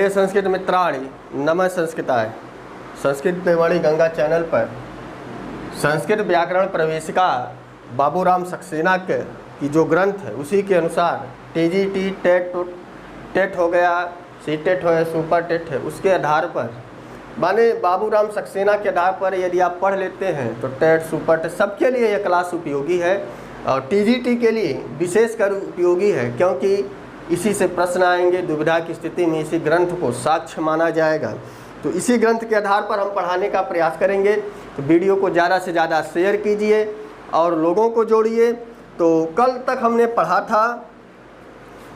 प्रिय संस्कृत मित्राणि, नमः संस्कृताय। संस्कृत मेवाड़ी गंगा चैनल पर संस्कृत व्याकरण प्रवेशिका बाबूराम सक्सेना की जो ग्रंथ है उसी के अनुसार टीजीटी टेट हो गया, सीटेट हो गया, सुपर टेट है, उसके आधार पर माने बाबूराम सक्सेना के आधार पर यदि आप पढ़ लेते हैं तो टेट सुपर टेट सबके लिए यह क्लास उपयोगी है और टीजीटी के लिए विशेषकर उपयोगी है, क्योंकि इसी से प्रश्न आएंगे। दुविधा की स्थिति में इसी ग्रंथ को साक्ष्य माना जाएगा, तो इसी ग्रंथ के आधार पर हम पढ़ाने का प्रयास करेंगे। तो वीडियो को ज़्यादा से ज़्यादा शेयर कीजिए और लोगों को जोड़िए। तो कल तक हमने पढ़ा था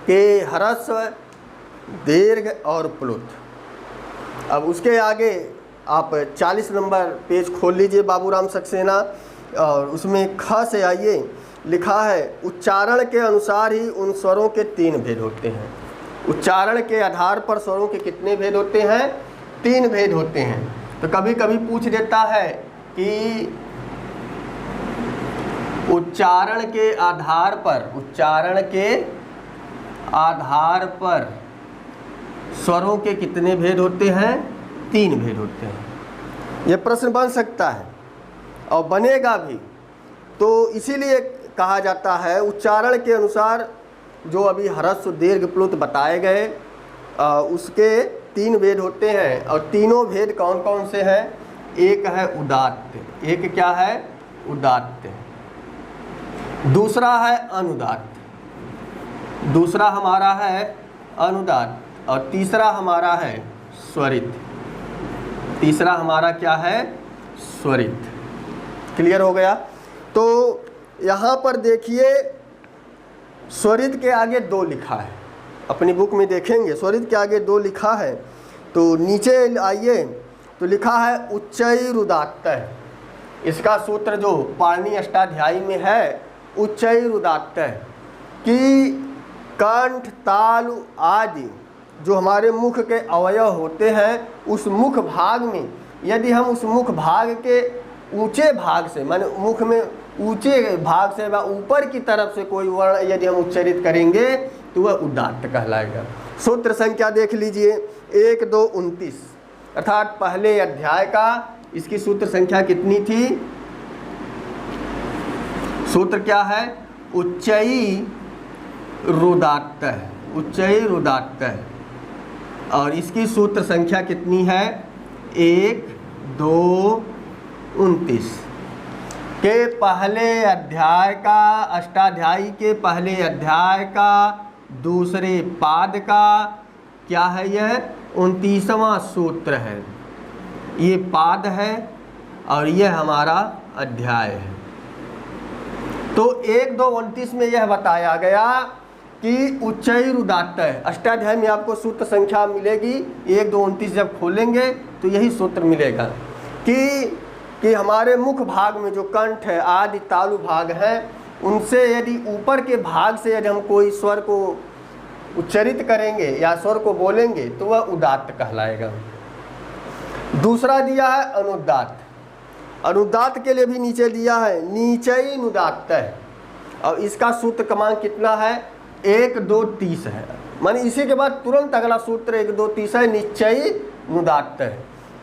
कि ह्रस्व, दीर्घ और प्लुत। अब उसके आगे आप 40 नंबर पेज खोल लीजिए बाबूराम सक्सेना और उसमें ख से आइए, लिखा है उच्चारण के अनुसार ही उन स्वरों के 3 भेद होते हैं। उच्चारण के आधार पर स्वरों के कितने भेद होते हैं? 3 भेद होते हैं। तो कभी कभी पूछ देता है कि उच्चारण के आधार पर स्वरों के कितने भेद होते हैं? 3 भेद होते हैं। यह प्रश्न बन सकता है और बनेगा भी। तो इसीलिए कहा जाता है उच्चारण के अनुसार जो अभी ह्रस्व, दीर्घ, प्लुत बताए गए उसके 3 भेद होते हैं। और तीनों भेद कौन कौन से हैं? एक है उदात्त। एक क्या है? उदात्त। दूसरा है अनुदात्त। दूसरा हमारा है अनुदात्त और तीसरा हमारा है स्वरित। तीसरा हमारा क्या है? स्वरित। क्लियर हो गया? तो यहाँ पर देखिए स्वरित के आगे 2 लिखा है। अपनी बुक में देखेंगे स्वरित के आगे 2 लिखा है। तो नीचे आइए तो लिखा है उच्चैरुदात्त। इसका सूत्र जो पाणिनि अष्टाध्यायी में है उच्चैरुदात्त, कि कंठ, तालु आदि जो हमारे मुख के अवयव होते हैं उस मुख भाग में यदि हम उस मुख भाग के ऊंचे भाग से माने मुख में ऊंचे भाग से व ऊपर की तरफ से कोई वर्ण यदि हम उच्चरित करेंगे तो वह उदात्त कहलाएगा। सूत्र संख्या देख लीजिए 1, 2, 29 अर्थात पहले अध्याय का इसकी सूत्र संख्या कितनी थी? सूत्र क्या है? उच्चैरुदात्त। उच्चैरुदात्त और इसकी सूत्र संख्या कितनी है? 1, 2, 29 के पहले अध्याय का, अष्टाध्यायी के पहले अध्याय का दूसरे पाद का क्या है? यह 29वां सूत्र है। ये पाद है और यह हमारा अध्याय है। तो 1, 2, 29 में यह बताया गया कि उच्चैरुदात्त है। अष्टाध्यायी में आपको सूत्र संख्या मिलेगी 1, 2, 29 जब खोलेंगे तो यही सूत्र मिलेगा कि हमारे मुख भाग में जो कंठ है आदि तालु भाग है उनसे यदि ऊपर के भाग से यदि हम कोई स्वर को उच्चरित करेंगे या स्वर को बोलेंगे तो वह उदात्त कहलाएगा। दूसरा दिया है अनुदात्त। अनुदात्त के लिए भी नीचे दिया है नीचैनुदात्त और इसका सूत्र क्रमांक कितना है? 1, 2, 30 है। माने इसी के बाद तुरंत अगला सूत्र 1, 2, 30 है निश्चैनुदात्त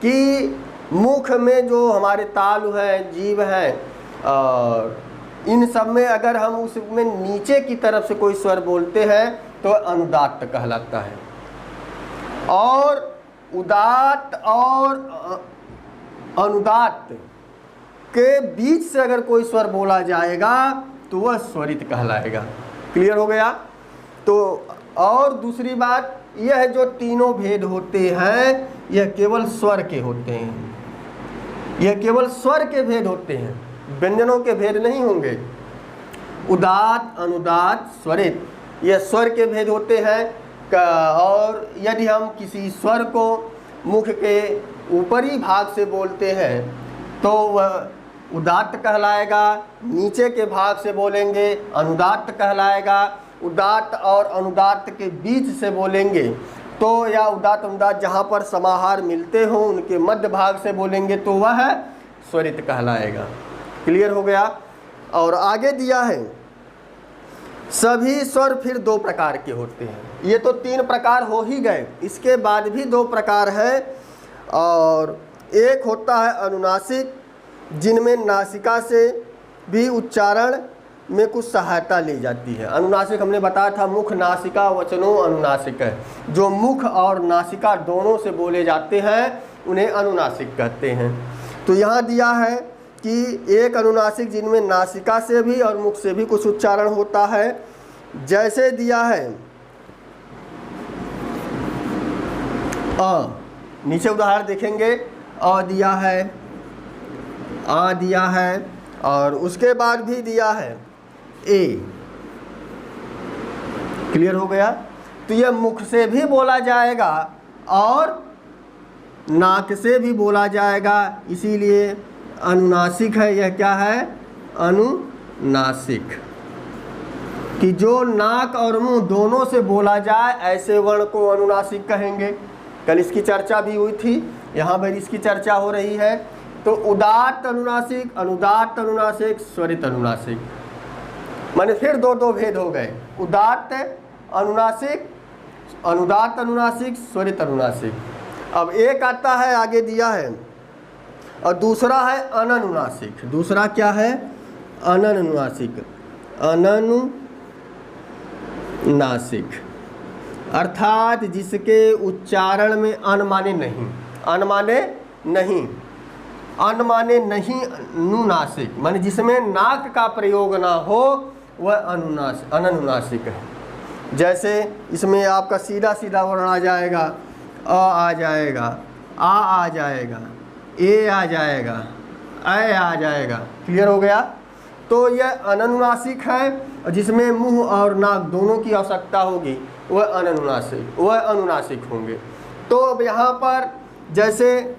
कि मुख में जो हमारे तालु हैं, जीव हैं और इन सब में अगर हम उसमें नीचे की तरफ से कोई स्वर बोलते हैं तो अनुदात्त कहलाता है। और उदात्त और अनुदात्त के बीच से अगर कोई स्वर बोला जाएगा तो वह स्वरित कहलाएगा। क्लियर हो गया? तो और दूसरी बात यह है जो तीनों भेद होते हैं यह केवल स्वर के होते हैं। यह केवल स्वर के भेद होते हैं, व्यंजनों के भेद नहीं होंगे। उदात्त, अनुदात्त, स्वरित यह स्वर के भेद होते हैं। और यदि हम किसी स्वर को मुख के ऊपरी भाग से बोलते हैं तो वह उदात्त कहलाएगा। नीचे के भाग से बोलेंगे अनुदात्त कहलाएगा। उदात्त और अनुदात्त के बीच से बोलेंगे तो या उदात्त अनुदात्त जहाँ पर समाहार मिलते हों उनके मध्य भाग से बोलेंगे तो वह स्वरित कहलाएगा। क्लियर हो गया? और आगे दिया है सभी स्वर फिर दो प्रकार के होते हैं। ये तो 3 प्रकार हो ही गए, इसके बाद भी 2 प्रकार है। और एक होता है अनुनासिक, जिनमें नासिका से भी उच्चारण में कुछ सहायता ली जाती है। अनुनासिक हमने बताया था, मुख नासिका वचनों अनुनासिक है। जो मुख और नासिका दोनों से बोले जाते हैं उन्हें अनुनासिक कहते हैं। तो यहाँ दिया है कि एक अनुनासिक जिनमें नासिका से भी और मुख से भी कुछ उच्चारण होता है। जैसे दिया है अ, नीचे उदाहरण देखेंगे, अ दिया है, आ दिया है, और उसके बाद भी दिया है ए। क्लियर हो गया? तो यह मुख से भी बोला जाएगा और नाक से भी बोला जाएगा, इसीलिए अनुनासिक है। यह क्या है? अनुनासिक। कि जो नाक और मुंह दोनों से बोला जाए ऐसे वर्ण को अनुनासिक कहेंगे। कल इसकी चर्चा भी हुई थी, यहाँ पर इसकी चर्चा हो रही है। तो उदात्त अनुनासिक, अनुदात्त अनुनासिक, स्वरित अनुनासिक, माने फिर दो भेद हो गए। उदात्त अनुनासिक, अनुदात्त अनुनासिक, स्वरित अनुनासिक। अब एक आता है, आगे दिया है, और दूसरा है अननुनासिक। दूसरा क्या है? अननुनासिक। अननुनासिक अर्थात जिसके उच्चारण में अन माने नहीं, अन माने नहीं, अन माने नहीं, अनुनासिक माने जिसमें नाक का प्रयोग ना हो, वह अननुनासिक है। जैसे इसमें आपका सीधा सीधा वर्ण आ जाएगा, आ जाएगा, आ जाएगा, ए आ जाएगा, ऐ आ जाएगा। क्लियर हो गया? तो यह अननुनासिक है, और जिसमें मुंह और नाक दोनों की आवश्यकता होगी वह अननुनासिक, वह अनुनासिक होंगे। तो अब यहाँ पर जैसे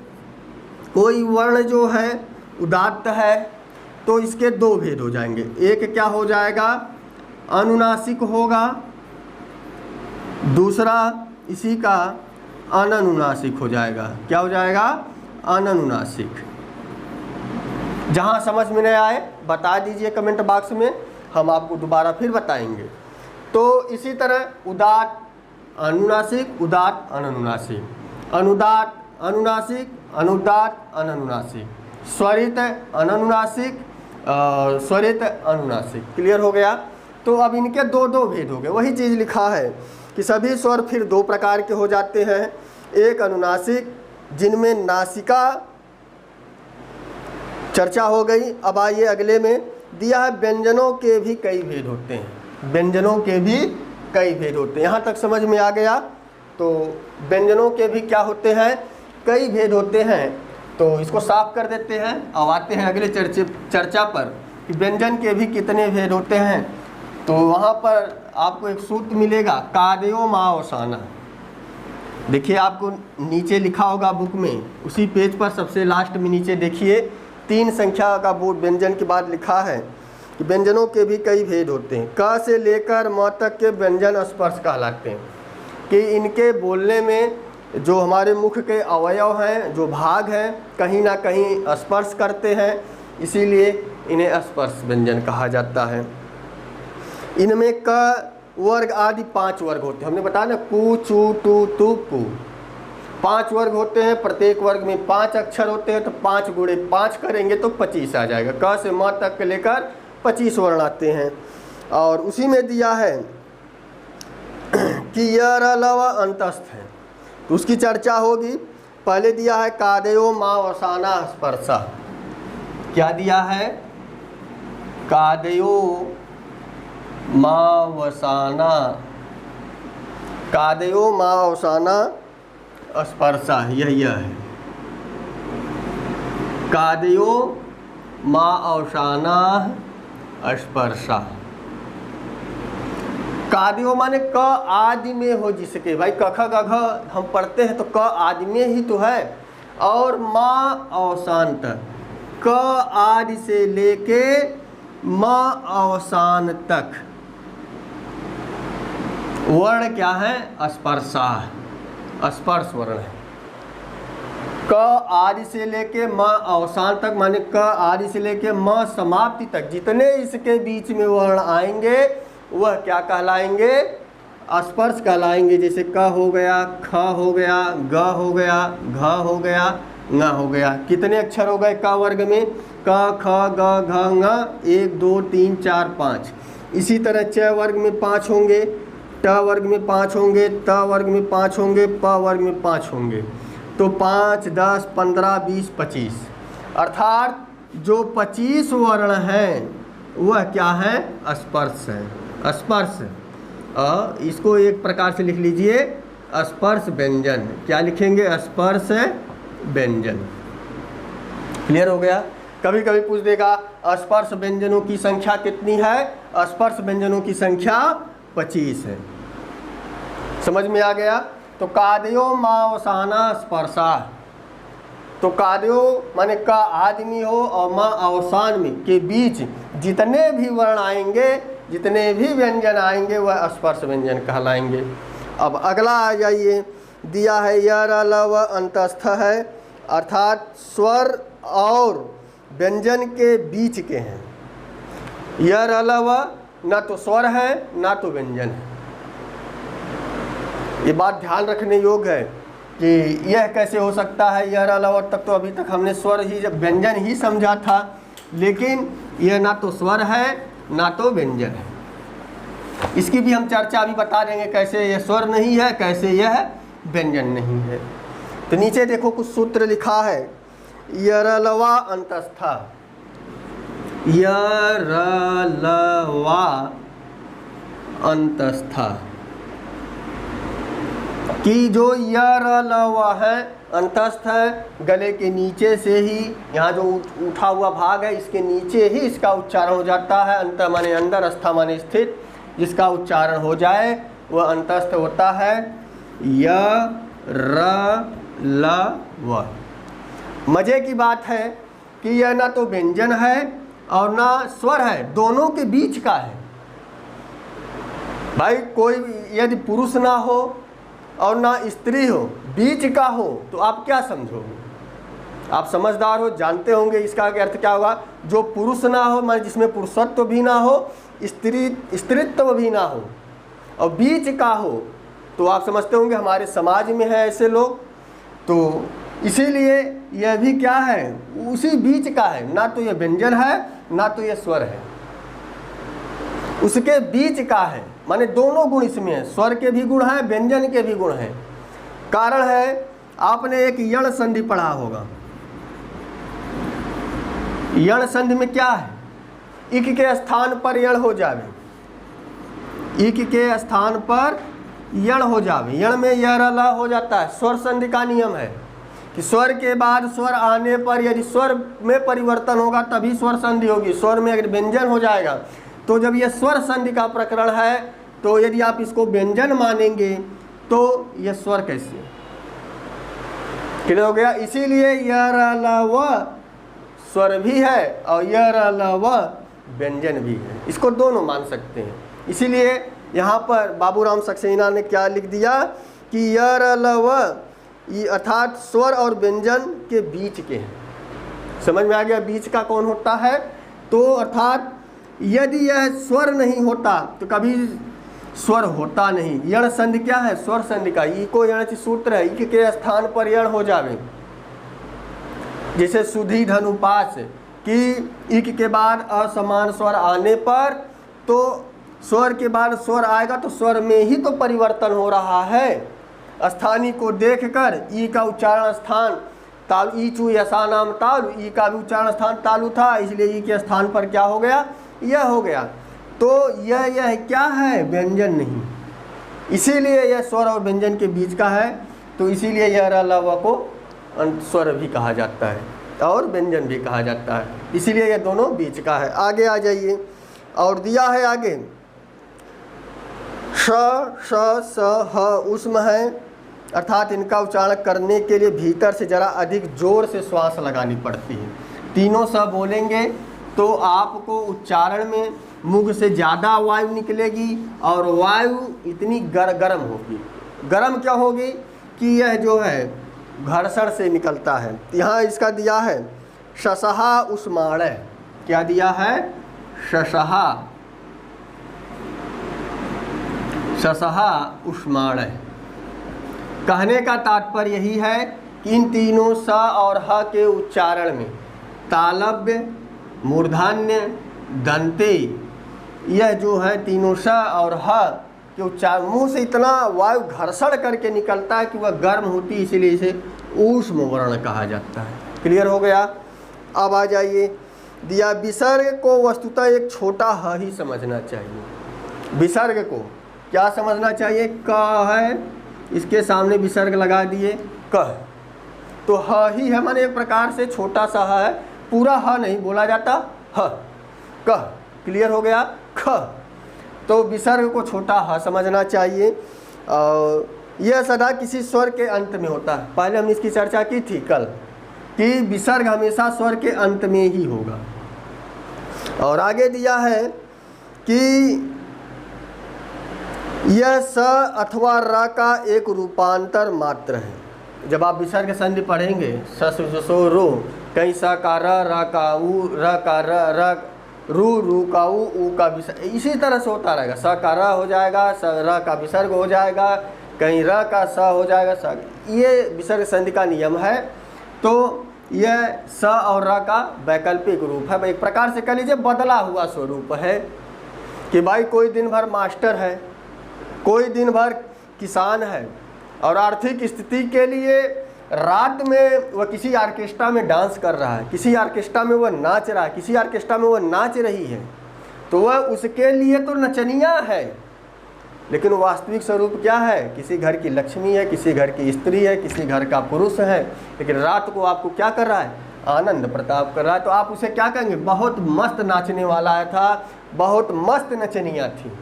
कोई वर्ण जो है उदात्त है तो इसके 2 भेद हो जाएंगे। एक क्या हो जाएगा? अनुनासिक होगा, दूसरा इसी का अननुनासिक हो जाएगा। क्या हो जाएगा? अननुनासिक। जहाँ समझ में नहीं आए बता दीजिए कमेंट बॉक्स में, हम आपको दोबारा फिर बताएंगे। तो इसी तरह उदात्त अनुनासिक, उदात्त अननुनासिक, अनुदात्त अनुनासिक, अनुदात्त अननुनासिक, स्वरित अननुनासिक, स्वरित अनुनासिक। क्लियर हो गया? तो अब इनके 2 भेद हो गए। वही चीज़ लिखा है कि सभी स्वर फिर 2 प्रकार के हो जाते हैं। एक अनुनासिक जिनमें नासिका, चर्चा हो गई। अब आइए अगले में दिया है व्यंजनों के भी कई भेद होते हैं। व्यंजनों के भी कई भेद होते हैं। यहाँ तक समझ में आ गया? तो व्यंजनों के भी क्या होते हैं? कई भेद होते हैं। तो इसको साफ कर देते हैं। अब आते हैं अगले चर्चा पर कि व्यंजन के भी कितने भेद होते हैं। तो वहाँ पर आपको एक सूत्र मिलेगा, कादयो मावसाना। देखिए आपको नीचे लिखा होगा बुक में, उसी पेज पर सबसे लास्ट में नीचे देखिए 3 संख्या का बोर्ड व्यंजन के बाद लिखा है कि व्यंजनों के भी कई भेद होते हैं। क से लेकर म तक के व्यंजन स्पर्श कहलाते हैं। कि इनके बोलने में जो हमारे मुख के अवयव हैं, जो भाग हैं, कहीं ना कहीं स्पर्श करते हैं, इसीलिए इन्हें स्पर्श व्यंजन कहा जाता है। इनमें क वर्ग आदि 5 वर्ग होते हैं। हमने बताया ना, कु, चू, टू, तू, पू, 5 वर्ग होते हैं। प्रत्येक वर्ग में 5 अक्षर होते हैं। तो 5 गुणे 5 करेंगे तो 25 आ जाएगा। क से म तक के लेकर 25 वर्ण आते हैं। और उसी में दिया है कि यर लव अंतस्थ है, तो उसकी चर्चा होगी। पहले दिया है कादयो मावसाना स्पर्शा। क्या दिया है? कादयो मावसाना, कादयो मावसाना स्पर्शा, यही है। कादयो मावसाना स्पर्शा। कादयो माने क आदि में हो जिसके, भाई क ख ग घ हम पढ़ते हैं तो क आदि में ही तो है। और माँ अवसान तक, क आदि से लेके माँ अवसान तक वर्ण क्या है? स्पर्शा, स्पर्श वर्ण है। क आदि से लेके म अवसान तक, माने क आदि से लेके म समाप्ति तक जितने इसके बीच में वर्ण आएंगे वह क्या कहलाएंगे? स्पर्श कहलाएंगे। जैसे क हो गया, ख हो गया, ग हो गया, घ हो गया, ङ हो गया। कितने अक्षर हो गए क वर्ग में? क, ख, ग, घ, ङ, 1 2 3 4 5। इसी तरह च वर्ग में 5 होंगे, ट वर्ग में 5 होंगे, त वर्ग में 5 होंगे, प वर्ग में 5 होंगे। तो 5, 10, 15, 20, 25, अर्थात जो 25 वर्ण हैं वह क्या है? स्पर्श है। स्पर्श इसको एक प्रकार से लिख लीजिए, स्पर्श व्यंजन। क्या लिखेंगे? स्पर्श व्यंजन। क्लियर हो गया? कभी कभी पूछ देगा स्पर्श व्यंजनों की संख्या कितनी है? स्पर्श व्यंजनों की संख्या 25 है। समझ में आ गया? तो कादयो मावसाना स्पर्शा, तो कादयो माने का आदमी हो और माँ अवसान में के बीच जितने भी वर्ण आएंगे, जितने भी व्यंजन आएंगे वह स्पर्श व्यंजन कहलाएंगे। अब अगला आ जाइए, दिया है यर ल व अंतस्थ है, अर्थात स्वर और व्यंजन के बीच के हैं। यर ल व ना तो स्वर है ना तो व्यंजन है। ये बात ध्यान रखने योग्य है कि यह कैसे हो सकता है। यर ल व तक तो अभी तक हमने स्वर ही व्यंजन ही समझा था, लेकिन यह ना तो स्वर है ना तो व्यंजन है। इसकी भी हम चर्चा अभी बता देंगे, कैसे यह स्वर नहीं है, कैसे यह व्यंजन नहीं है। तो नीचे देखो कुछ सूत्र लिखा है, यरलवा अंतस्था, यरलवा अंतस्था कि जो यरलवा है अंतस्थ है, गले के नीचे से ही, यहाँ जो उठा हुआ भाग है इसके नीचे ही इसका उच्चारण हो जाता है। अंत माने अंदर, अस्था माने स्थित, जिसका उच्चारण हो जाए वह अंतस्थ होता है। य र ल व। मजे की बात है कि यह ना तो व्यंजन है और ना स्वर है, दोनों के बीच का है। भाई कोई यदि पुरुष ना हो और ना स्त्री हो, बीच का हो, तो आप क्या समझोगे? आप समझदार हो, जानते होंगे इसका अर्थ क्या होगा। जो पुरुष ना हो माने जिसमें पुरुषत्व भी ना हो, स्त्रीत्व भी ना हो, और बीच का हो, तो आप समझते होंगे हमारे समाज में है ऐसे लोग। तो इसीलिए यह भी क्या है? उसी बीच का है, ना तो यह व्यंजन है ना तो यह स्वर है, उसके बीच का है। माने दोनों गुण इसमें है, स्वर के भी गुण हैं, व्यंजन के भी गुण हैं। कारण है, आपने एक यण संधि पढ़ा होगा। यण संधि में क्या है? इक के स्थान पर यण हो जावे, इक के स्थान पर यण हो जावे। यण में यर ल हो जाता है। स्वर संधि का नियम है कि स्वर के बाद स्वर आने पर यदि स्वर में परिवर्तन होगा तभी स्वर संधि होगी। स्वर में अगर व्यंजन हो जाएगा तो जब यह स्वर संधि का प्रकरण है, तो यदि आप इसको व्यंजन मानेंगे तो यह स्वर कैसे? क्लियर हो गया? इसीलिए यर ल व स्वर भी है और यर ल व व्यंजन भी है, इसको दोनों मान सकते हैं। इसीलिए यहाँ पर बाबूराम सक्सेना ने क्या लिख दिया कि यर ल व अर्थात स्वर और व्यंजन के बीच के हैं। समझ में आ गया बीच का कौन होता है? तो अर्थात यदि यह स्वर नहीं होता तो कभी स्वर होता नहीं। यण संधि क्या है? स्वर संधि का इको यण सूत्र है, इक के स्थान पर यण हो जावे। जैसे सुधी धनुपास कि इक के बाद असमान स्वर आने पर, तो स्वर के बाद स्वर आएगा तो स्वर में ही तो परिवर्तन हो रहा है। स्थानी को देखकर ई का उच्चारण स्थान तालु, ई चू यसा नाम तालु, ई का भी उच्चारण स्थान तालु था, इसलिए ई के स्थान पर क्या हो गया? यह हो गया। तो यह क्या है? व्यंजन नहीं। इसीलिए यह स्वर और व्यंजन के बीच का है। तो इसीलिए यह र ल व को स्वर भी कहा जाता है और व्यंजन भी कहा जाता है। इसीलिए यह दोनों बीच का है। आगे आ जाइए, और दिया है आगे श, श, स, ह उष्म है, अर्थात इनका उच्चारण करने के लिए भीतर से जरा अधिक जोर से श्वास लगानी पड़ती है। तीनों स बोलेंगे तो आपको उच्चारण में मुख से ज़्यादा वायु निकलेगी और वायु इतनी गर्म होगी। गर्म क्या होगी कि यह जो है घर्षण से निकलता है। यहाँ इसका दिया है शशहा उष्माण। क्या दिया है? शशहा ससहा उष्माण। कहने का तात्पर्य यही है कि इन तीनों स और ह के उच्चारण में तालव्य, मूर्धन्य, दंते, यह जो है तीनों स और ह के उच्चारण मुंह से इतना वायु घर्षण करके निकलता है कि वह गर्म होती है, इसीलिए इसे ऊष्म वर्ण कहा जाता है। क्लियर हो गया। अब आ जाइए, दिया विसर्ग को वस्तुतः एक छोटा ह ही समझना चाहिए। विसर्ग को क्या समझना चाहिए? क है, इसके सामने विसर्ग लगा दिए क, तो ह ही है, माने एक प्रकार से छोटा सा ह है, पूरा ह नहीं बोला जाता, ह क। क्लियर हो गया। ख, तो विसर्ग को छोटा ह समझना चाहिए। और यह सदा किसी स्वर के अंत में होता है। पहले हमने इसकी चर्चा की थी कल कि विसर्ग हमेशा स्वर के अंत में ही होगा। और आगे दिया है कि यह स अथवा र का एक रूपांतर मात्र है। जब आप विसर्ग संधि पढ़ेंगे स सो रो, कहीं स का र का उ, र का र रू का उ का विसर्ग, इसी तरह से होता रहेगा। स का र हो जाएगा, स र का विसर्ग हो जाएगा, कहीं र का स हो जाएगा, स। ये विसर्ग संधि का नियम है। तो यह स और र का वैकल्पिक रूप है, एक प्रकार से कह लीजिए बदला हुआ स्वरूप है। कि भाई कोई दिन भर मास्टर है, कोई दिन भर किसान है, और आर्थिक स्थिति के लिए रात में वह किसी ऑर्केस्ट्रा में डांस कर रहा है, किसी ऑर्केस्ट्रा में वह नाच रहा है, किसी ऑर्केस्ट्रा में वह नाच रही है, तो वह उसके लिए तो नचनिया है, लेकिन वास्तविक स्वरूप क्या है? किसी घर की लक्ष्मी है, किसी घर की स्त्री है, किसी घर का पुरुष है, लेकिन रात को आपको क्या कर रहा है? आनंद प्रताप कर रहा है। तो आप उसे क्या कहेंगे? बहुत मस्त नाचने वाला था, बहुत मस्त नचनिया थी।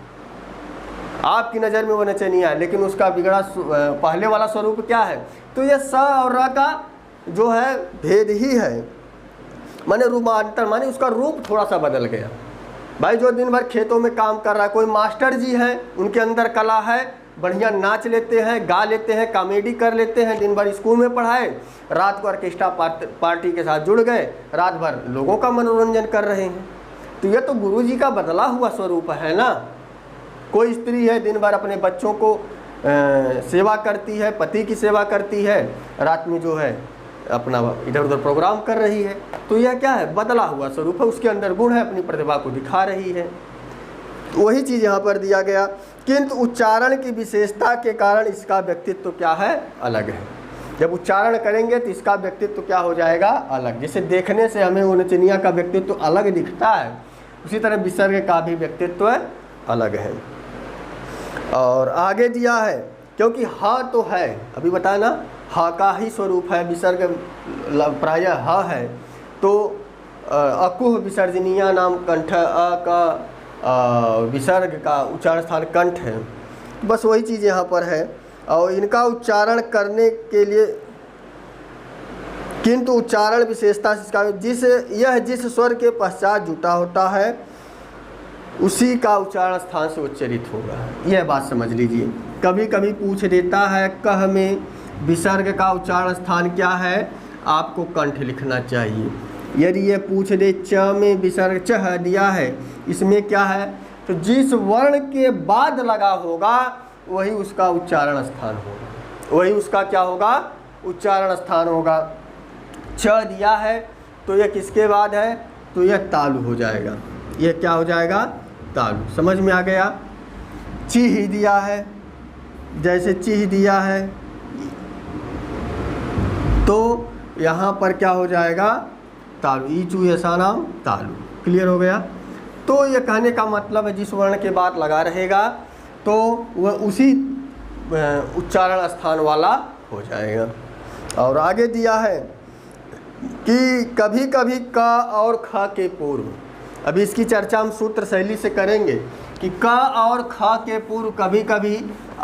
आपकी नज़र में वो नचनिया है, लेकिन उसका बिगड़ा पहले वाला स्वरूप क्या है? तो यह स और र का जो है भेद ही है, माने रूपांतर, माने उसका रूप थोड़ा सा बदल गया। भाई जो दिन भर खेतों में काम कर रहा है, कोई मास्टर जी हैं, उनके अंदर कला है, बढ़िया नाच लेते हैं, गा लेते हैं, कॉमेडी कर लेते हैं, दिन भर स्कूल में पढ़ाए, रात को ऑर्केस्ट्रा पार्टी के साथ जुड़ गए, रात भर लोगों का मनोरंजन कर रहे हैं। तो यह तो गुरु जी का बदला हुआ स्वरूप है ना। कोई स्त्री है, दिन भर अपने बच्चों को सेवा करती है, पति की सेवा करती है, रात में जो है अपना इधर उधर प्रोग्राम कर रही है, तो यह क्या है? बदला हुआ स्वरूप है, उसके अंदर गुण है, अपनी प्रतिभा को दिखा रही है। तो वही चीज़ यहाँ पर दिया गया, किंतु उच्चारण की विशेषता के कारण इसका व्यक्तित्व क्या है? अलग है। जब उच्चारण करेंगे तो इसका व्यक्तित्व क्या हो जाएगा? अलग। जैसे देखने से हमें वो नचनिया का व्यक्तित्व अलग दिखता है, उसी तरह विसर्ग का भी व्यक्तित्व अलग है। और आगे दिया है, क्योंकि ह तो है, अभी बताया ना, ह का ही स्वरूप है, विसर्ग प्रायः ह है, तो अकुह विसर्जनीय नाम कंठ, अ का विसर्ग का उच्चारण स्थान कंठ है। बस वही चीज़ यहाँ पर है। और इनका उच्चारण करने के लिए, किंतु उच्चारण विशेषता इसका जिस स्वर के पश्चात जुटा होता है उसी का उच्चारण स्थान से उच्चरित होगा। यह बात समझ लीजिए। कभी कभी पूछ देता है कह में विसर्ग का उच्चारण स्थान क्या है, आपको कंठ लिखना चाहिए। यदि ये पूछ दे च में विसर्ग चह दिया है, इसमें क्या है, तो जिस वर्ण के बाद लगा होगा वही उसका उच्चारण स्थान होगा, वही उसका क्या होगा? उच्चारण स्थान होगा। छ दिया है तो यह किसके बाद है? तो यह तालु हो जाएगा। यह क्या हो जाएगा? तालु। समझ में आ गया। चीह दिया है, जैसे चीह दिया है तो यहाँ पर क्या हो जाएगा? तालु। ईचू ऐसा नाम तालु। क्लियर हो गया। तो यह कहने का मतलब है जिस वर्ण के बाद लगा रहेगा तो वह उसी उच्चारण स्थान वाला हो जाएगा। और आगे दिया है कि कभी कभी क और ख के पूर्व, अभी इसकी चर्चा हम सूत्र शैली से करेंगे कि क और ख के पूर्व कभी कभी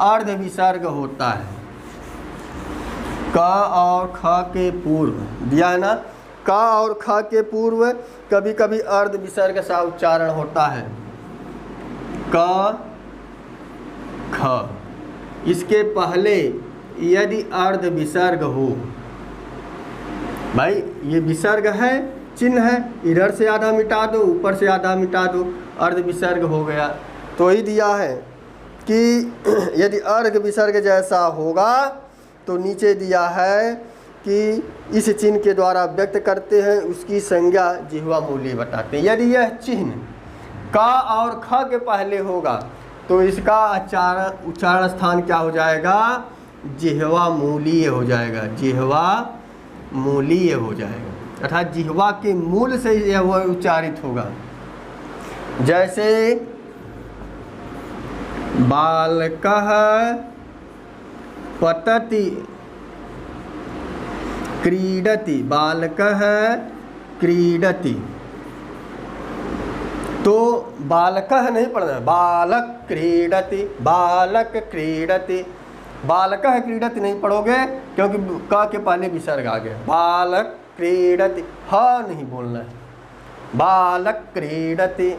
अर्ध विसर्ग होता है। क और ख के पूर्व दिया है ना, क और ख के पूर्व कभी कभी अर्ध विसर्ग सा उच्चारण होता है। क ख, इसके पहले यदि अर्ध विसर्ग हो, भाई ये विसर्ग है, चिन्ह है, इधर से आधा मिटा दो, ऊपर से आधा मिटा दो, अर्ध विसर्ग हो गया। तो ही दिया है कि यदि अर्घ विसर्ग जैसा होगा तो नीचे दिया है कि इस चिन्ह के द्वारा व्यक्त करते हैं, उसकी संज्ञा जिह्वा मूली बताते हैं। यदि यह चिन्ह का और ख के पहले होगा तो इसका उच्चारण स्थान क्या हो जाएगा? जिह्वा मूलीय हो जाएगा, जिह्वा मूलीय हो जाएगा, अर्थात जिह्वा के मूल से यह वह उच्चारित होगा। जैसे बालकः पतति क्रीडति, बालकः क्रीडति, तो बालकः नहीं पढ़ना है, बालक क्रीडति, बालक क्रीडति। बालकः क्रीडति नहीं पढ़ोगे क्योंकि क के पहले विसर्ग आ गया। बालक क्रीडति, ह नहीं बोलना है, बालक क्रीडति।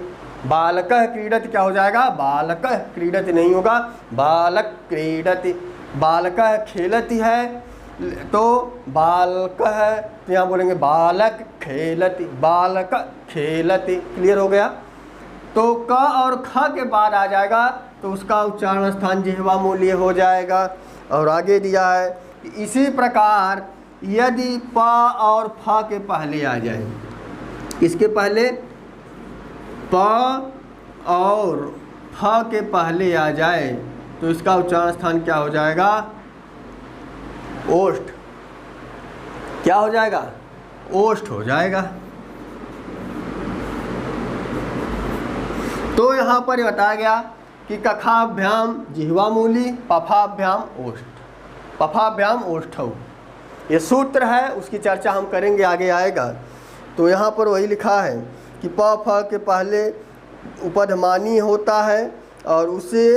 बालकः क्रीडति क्या हो जाएगा? बालकः क्रीडति नहीं होगा, बालक क्रीडति। बालकः खेलति है तो बालकः, तो यहाँ बोलेंगे बालक खेलति, बालक खेलति। क्लियर हो गया? तो क और ख के बाद आ जाएगा तो उसका उच्चारण स्थान जिह्वा मूलीय हो जाएगा। और आगे दिया है कि इसी प्रकार यदि प और फ के पहले आ जाए, इसके पहले प और फ के पहले आ जाए तो इसका उच्चारण स्थान क्या हो जाएगा? ओष्ठ। क्या हो जाएगा? ओष्ठ हो जाएगा। तो यहाँ पर बताया गया कि कखाभ्याम जिह्वा मूली, पफाभ्याम ओष्ठ, पफाभ्याम ओष्ठौ, ये सूत्र है, उसकी चर्चा हम करेंगे, आगे आएगा। तो यहाँ पर वही लिखा है कि प फ के पहले उपधमानी होता है और उसे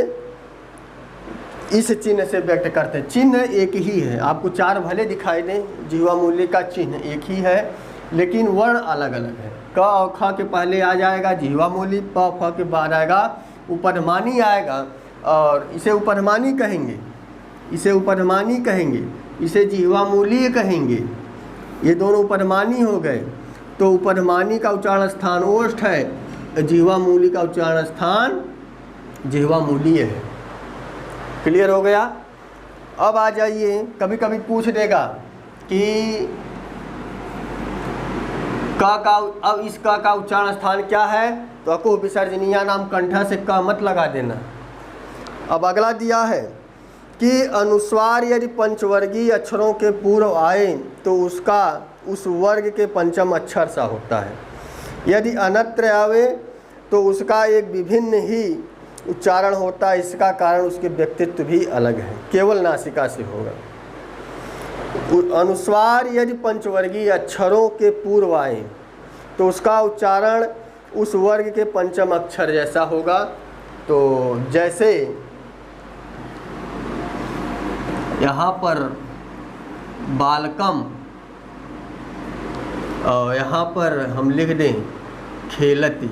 इस चिन्ह से व्यक्त करते हैं। चिन्ह एक ही है, आपको चार भले दिखाई दें, जिह्वा मूली का चिन्ह एक ही है लेकिन वर्ण अलग अलग है। क और ख के पहले आ जाएगा जिह्वा मूली, प फ के बाद आएगा उपधमानी आएगा और इसे उपधमानी कहेंगे, इसे उपधमानी कहेंगे, इसे जिह्वा मूलीय कहेंगे। ये दोनों उपधमानी हो गए। तो उपधमानी का उच्चारण स्थान ओष्ठ है, जिह्वा मूली का उच्चारण स्थान जिह्वा मूलीय है। क्लियर हो गया? अब आ जाइए, कभी कभी पूछ देगा कि का अब इस का उच्चारण स्थान क्या है? तो अको विसर्जनीय नाम कंठा से क मत लगा देना। अब अगला दिया है कि अनुस्वार यदि पंचवर्गीय अक्षरों के पूर्व आए तो उसका उस वर्ग के पंचम अक्षर सा होता है। यदि अन्यत्र आवे तो उसका एक विभिन्न ही उच्चारण होता है। इसका कारण उसके व्यक्तित्व भी अलग है, केवल नासिका से होगा। अनुस्वार यदि पंचवर्गीय अक्षरों के पूर्व आए तो उसका उच्चारण उस वर्ग के पंचम अक्षर जैसा होगा। तो जैसे यहाँ पर बालकम और यहाँ पर हम लिख दें खेलती,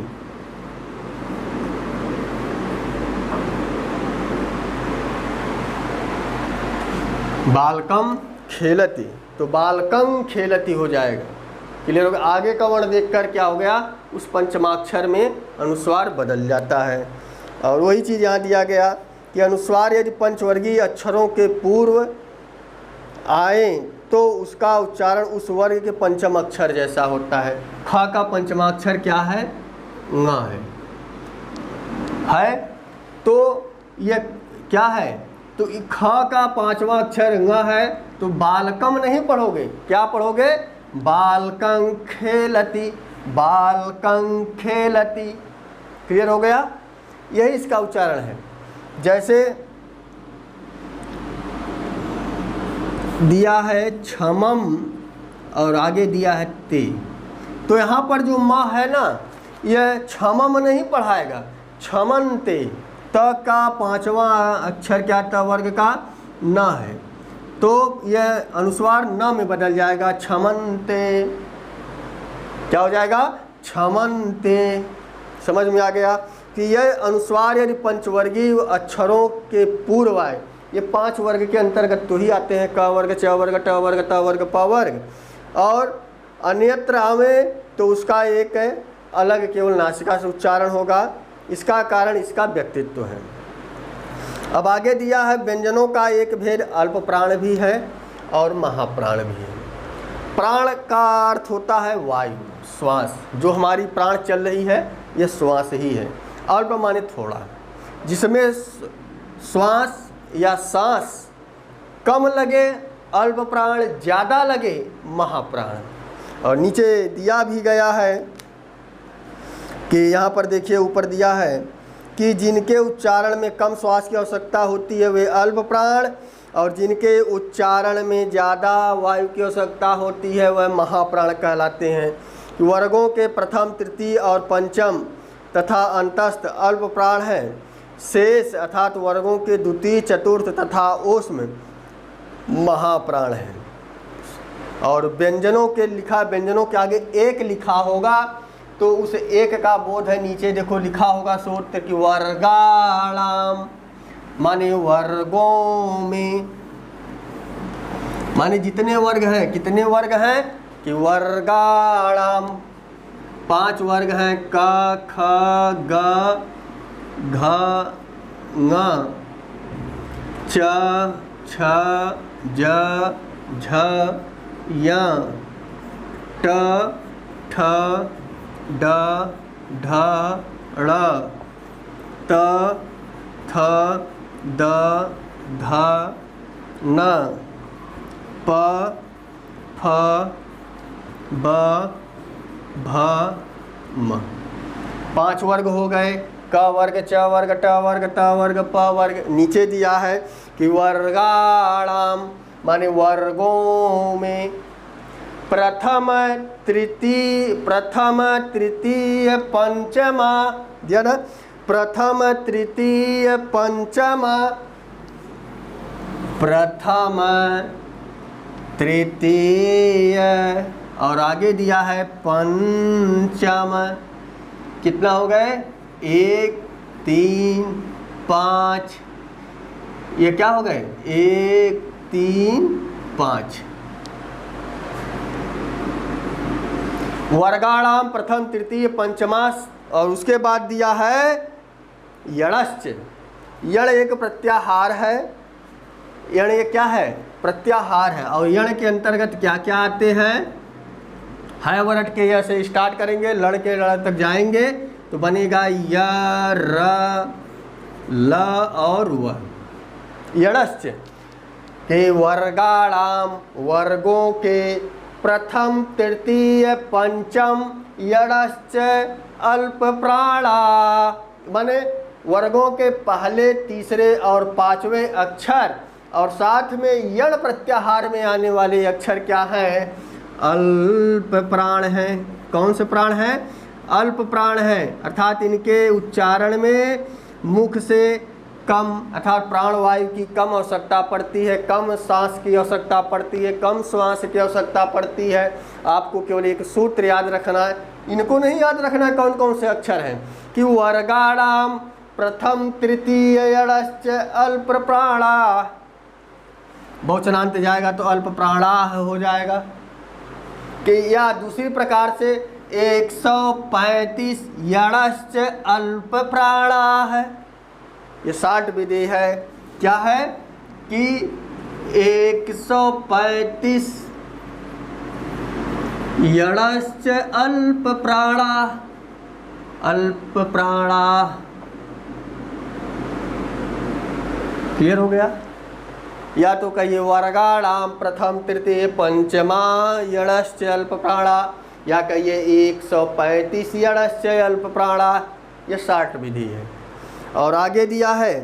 बालकम खेलती, तो बालकम खेलती हो जाएगा। क्लियर हो गया? आगे का वर्ण देखकर क्या हो गया? उस पंचमाक्षर में अनुस्वार बदल जाता है। और वही चीज़ यहाँ दिया गया कि अनुस्वार यदि पंचवर्गीय अक्षरों के पूर्व आए तो उसका उच्चारण उस वर्ग के पंचम अक्षर जैसा होता है। ख का पंचमाक्षर क्या है? ङ है। तो ये क्या है? तो ख का पांचवा अक्षर ङ है, तो बालकम नहीं पढ़ोगे, क्या पढ़ोगे? बालकं खेलति, बालकं खेलति। क्लियर हो गया? यही इसका उच्चारण है। जैसे दिया है क्षमम और आगे दिया है ते, तो यहाँ पर जो म है ना, यह क्षमम नहीं पढ़ाएगा, क्षमन ते। त का पांचवा अक्षर क्या? त वर्ग का न है, तो यह अनुस्वार न में बदल जाएगा, क्षमन्ते। क्या हो जाएगा? क्षमन्ते। समझ में आ गया कि यह अनुस्वार यदि पंचवर्गीय अक्षरों के पूर्व आए, ये पांच वर्ग के अंतर्गत तो ही आते हैं, क वर्ग, च वर्ग, ट वर्ग, त वर्ग, प वर्ग, और अन्यत्र आवे तो उसका एक अलग केवल नासिका से उच्चारण होगा। इसका कारण इसका व्यक्तित्व है। अब आगे दिया है व्यंजनों का एक भेद अल्प प्राण भी है और महाप्राण भी है। प्राण का अर्थ होता है वायु, श्वास, जो हमारी प्राण चल रही है यह श्वास ही है। अल्प माने थोड़ा, जिसमें श्वास या सांस कम लगे अल्प प्राण, ज़्यादा लगे महाप्राण। और नीचे दिया भी गया है कि यहाँ पर देखिए ऊपर दिया है कि जिनके उच्चारण में कम श्वास की आवश्यकता होती है वे अल्प प्राण, और जिनके उच्चारण में ज़्यादा वायु की आवश्यकता होती है वह महाप्राण कहलाते हैं। वर्गों के प्रथम, तृतीय और पंचम तथा अंतस्थ अल्प प्राण हैं। शेष अर्थात वर्गों के द्वितीय, चतुर्थ तथा ओष्म महाप्राण हैं। और व्यंजनों के लिखा, व्यंजनों के आगे एक लिखा होगा तो उस एक का बोध है। नीचे देखो लिखा होगा सूत्र कि वर्गाणाम माने वर्गों में, माने जितने वर्ग हैं, कितने वर्ग हैं कि वर्गाणाम 5 वर्ग हैं, क ख ग घ ङ च छ ज झ य ट ठ ड ढ ळ त थ द ध न प फ ब भ म। 5 वर्ग हो गए, क वर्ग, च वर्ग, ट वर्ग, त वर्ग, प वर्ग। नीचे दिया है कि वर्गाणाम माने वर्गों में प्रथम, तृतीय, पंचमा, दिया ना, प्रथम, तृतीय, पंचमा, प्रथम, तृतीय और आगे दिया है पंचम। कितना हो गए? 1 3 5, ये क्या हो गए? 1 3 5। वर्गाणाम प्रथम, तृतीय, पंचमास। और उसके बाद दिया है यणश्च। यण एक प्रत्याहार है। यण ये क्या है? प्रत्याहार है। और यण के अंतर्गत क्या क्या आते हैं? है वरट के य से स्टार्ट करेंगे, लड़ के लड़ तक जाएंगे तो बनेगा य, र, ल और व। यणश्च के वर्गाणाम वर्गों के प्रथम, तृतीय, पंचम, यणश्च अल्प प्राणा माने वर्गों के पहले, तीसरे और पांचवें अक्षर और साथ में यण प्रत्याहार में आने वाले अक्षर क्या हैं? अल्प प्राण हैं। कौन से प्राण हैं? अल्प प्राण हैं। अर्थात इनके उच्चारण में मुख से कम अर्थात प्राणवायु की कम आवश्यकता पड़ती है, कम सांस की आवश्यकता पड़ती है, कम श्वास की आवश्यकता पड़ती है। आपको केवल एक सूत्र याद रखना है, इनको नहीं याद रखना कौन कौन से अक्षर हैं कि वर्गाणाम प्रथम, तृतीय, यणश्च अल्प प्राणा। बहुवचनांत जाएगा तो अल्प प्राणा हो जाएगा। कि या दूसरी प्रकार से 135 यणश्च अल्प प्राणा है। ये 60 विधि है। क्या है कि 135 यणश्च अल्प प्राणा, अल्प प्राणा। क्लियर हो गया? या तो कहिए वर्गाणाम प्रथम, तृतीय, पंचमा यणश्च अल्प प्राणा, या कहिए 135 यणश्च अल्प प्राणा। ये 60 विधि है। और आगे दिया है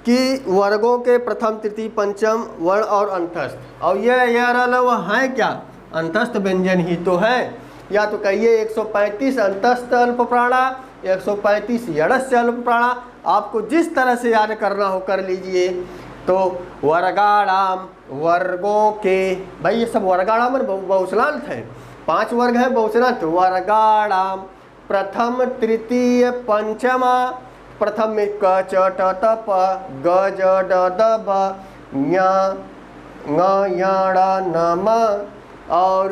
कि वर्गों के प्रथम, तृतीय, पंचम, वर्ण और अंतस्थ। और ये हैं क्या? अंतस्थ व्यंजन ही तो है। या तो कहिए 135 अंतस्थ अल्प प्राणा, 135 यणश्च अल्प प्राणा। आपको जिस तरह से याद करना हो कर लीजिए। तो वर्गाणाम वर्गों के, भाई ये सब वर्गाणाम बहुवचनांत है। 5 वर्ग हैं बहुवचनांत। वर्गाणाम प्रथम, तृतीय, पंचमा। प्रथम में क च ट त प, ग ज ड द भ, ञ ङ य ण न म। और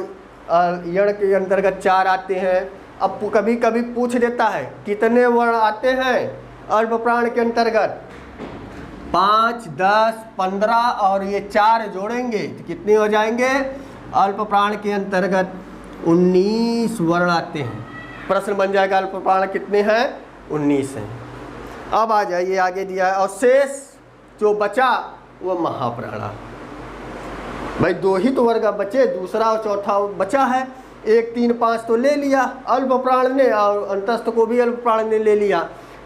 यण के अंतर्गत 4 आते हैं। अब कभी कभी पूछ देता है कितने वर्ण आते हैं अल्प प्राण के अंतर्गत, 5, 10, 15 और ये 4 जोड़ेंगे तो कितने हो जाएंगे? अल्प प्राण के अंतर्गत 19 वर्ण आते हैं। प्रश्न बन जाएगा अल्प प्राण कितने हैं? 19 हैं। अब आ जाइए आगे दिया है और शेष जो बचा वो महाप्राणा। भाई 2 ही तो वर्ग बचे, दूसरा और चौथा बचा है। 1, 3, 5 तो ले लिया अल्प प्राण ने और अंतस्थ को भी अल्प प्राण ने ले लिया।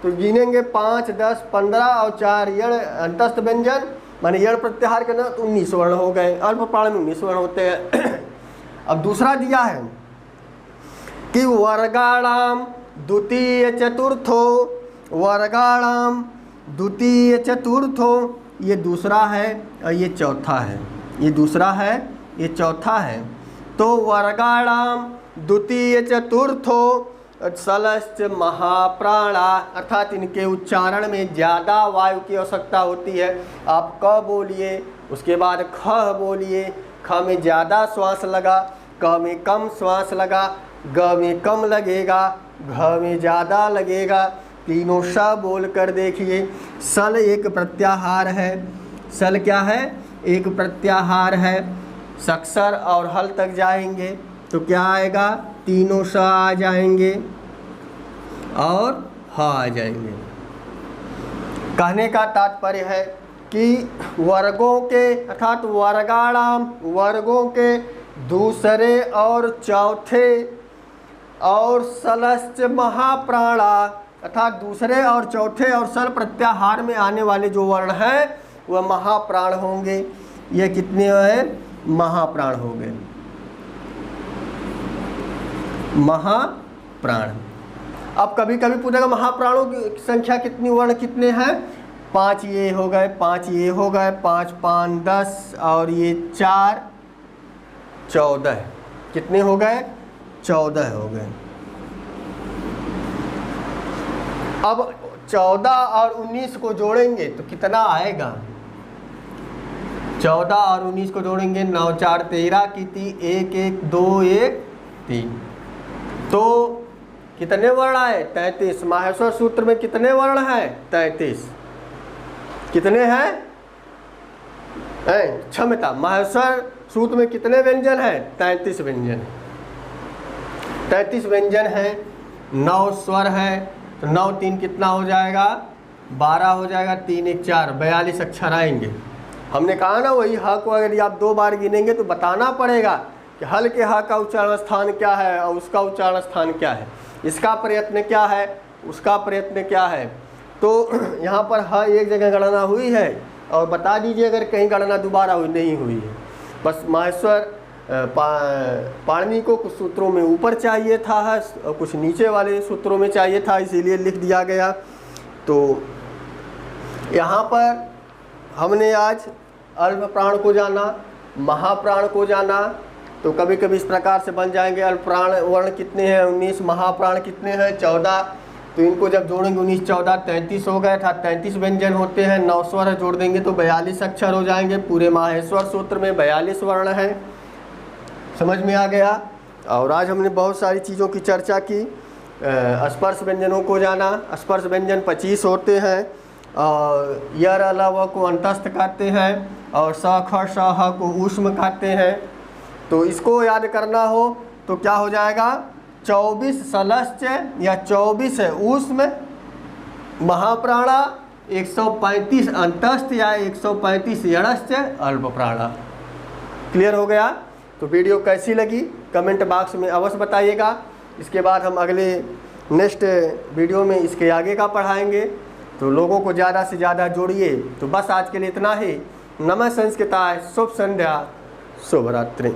तो गिनेंगे 5, 10, 15 और 4 यण अंतस्थ व्यंजन माने यण प्रत्याहार करना तो 19 वर्ण हो गए। अल्प प्राण में 19 वर्ण होते हैं। अब दूसरा दिया है कि वर्गाणाम द्वितीय चतुर्थो, वर्गाणाम द्वितीय चतुर्थो, ये दूसरा है और ये चौथा है। ये दूसरा है, ये चौथा है। तो वर्गाणाम द्वितीय चतुर्थो सलश्च महाप्राणा, अर्थात इनके उच्चारण में ज़्यादा वायु की आवश्यकता होती है। आप क बोलिए, उसके बाद ख बोलिए। ख में ज़्यादा श्वास लगा, क में कम श्वास लगा, ग में कम लगेगा, घ में ज़्यादा लगेगा। तीनों स बोल कर देखिए। सल एक प्रत्याहार है। सल क्या है? एक प्रत्याहार है। सक्षर और हल तक जाएंगे तो क्या आएगा? तीनों स आ जाएंगे और ह आ जाएंगे। कहने का तात्पर्य है कि वर्गों के अर्थात वर्गाणाम, वर्गों के दूसरे और चौथे और सलश्च महाप्राणा अर्थात दूसरे और चौथे और सल प्रत्याहार में आने वाले जो वर्ण हैं वह महाप्राण होंगे। ये कितने हैं? महाप्राण हो गए, महाप्राण। अब कभी कभी पूछेगा महाप्राणों की संख्या कितनी, वर्ण कितने हैं? 5 ये हो गए, 5 ये हो गए, 5, 5, 10 और ये 4, 14। कितने हो गए? 14 हो गए। अब 14 और 19 को जोड़ेंगे तो कितना आएगा? 14 और 19 को जोड़ेंगे 9, 4, 13 की 1, 1, 2, 1, 3। तो कितने वर्ण आए? 33। माहेश्वर सूत्र में कितने वर्ण हैं? 33। कितने हैं? क्षमता, माहेश्वर सूत्र में कितने व्यंजन हैं? 33 व्यंजन। 33 व्यंजन हैं, 9 स्वर हैं। तो 9, 3 कितना हो जाएगा? 12 हो जाएगा। 3, 1, 4, 42 अक्षर आएंगे। हमने कहा ना वही ह को अगर आप 2 बार गिनेंगे तो बताना पड़ेगा कि हल के ह का उच्चारण स्थान क्या है और उसका उच्चारण स्थान क्या है, इसका प्रयत्न क्या है, उसका प्रयत्न क्या है। तो यहाँ पर ह एक जगह गणना हुई है और बता दीजिए अगर कहीं गणना दोबारा हुई नहीं हुई है। बस माहेश्वर पाणिनि को कुछ सूत्रों में ऊपर चाहिए था और कुछ नीचे वाले सूत्रों में चाहिए था, इसीलिए लिख दिया गया। तो यहाँ पर हमने आज अल्प प्राण को जाना, महाप्राण को जाना। तो कभी कभी इस प्रकार से बन जाएंगे अल्प प्राण वर्ण कितने हैं? 19। महाप्राण कितने हैं? 14। तो इनको जब जोड़ेंगे 19, 14, 33 हो गए था। 33 व्यंजन होते हैं, 9 स्वर जोड़ देंगे तो 42 अक्षर हो जाएंगे। पूरे माहेश्वर सूत्र में 42 वर्ण हैं। समझ में आ गया। और आज हमने बहुत सारी चीज़ों की चर्चा की। स्पर्श व्यंजनों को जाना। स्पर्श व्यंजन 25 होते हैं और यर अलावा को अंतस्थ कहते हैं और स ख श ह को ऊष्म कहते हैं। तो इसको याद करना हो तो क्या हो जाएगा? 24 सलश्च या 24 ऊष्म महाप्राणा, 135 अंतस्थ या 135 यणश्च अल्प प्राणा। क्लियर हो गया? तो वीडियो कैसी लगी कमेंट बॉक्स में अवश्य बताइएगा। इसके बाद हम अगले नेक्स्ट वीडियो में इसके आगे का पढ़ाएंगे। तो लोगों को ज़्यादा से ज़्यादा जोड़िए। तो बस आज के लिए इतना ही। नमः संस्कृताय, शुभ संध्या, शुभ रात्रि।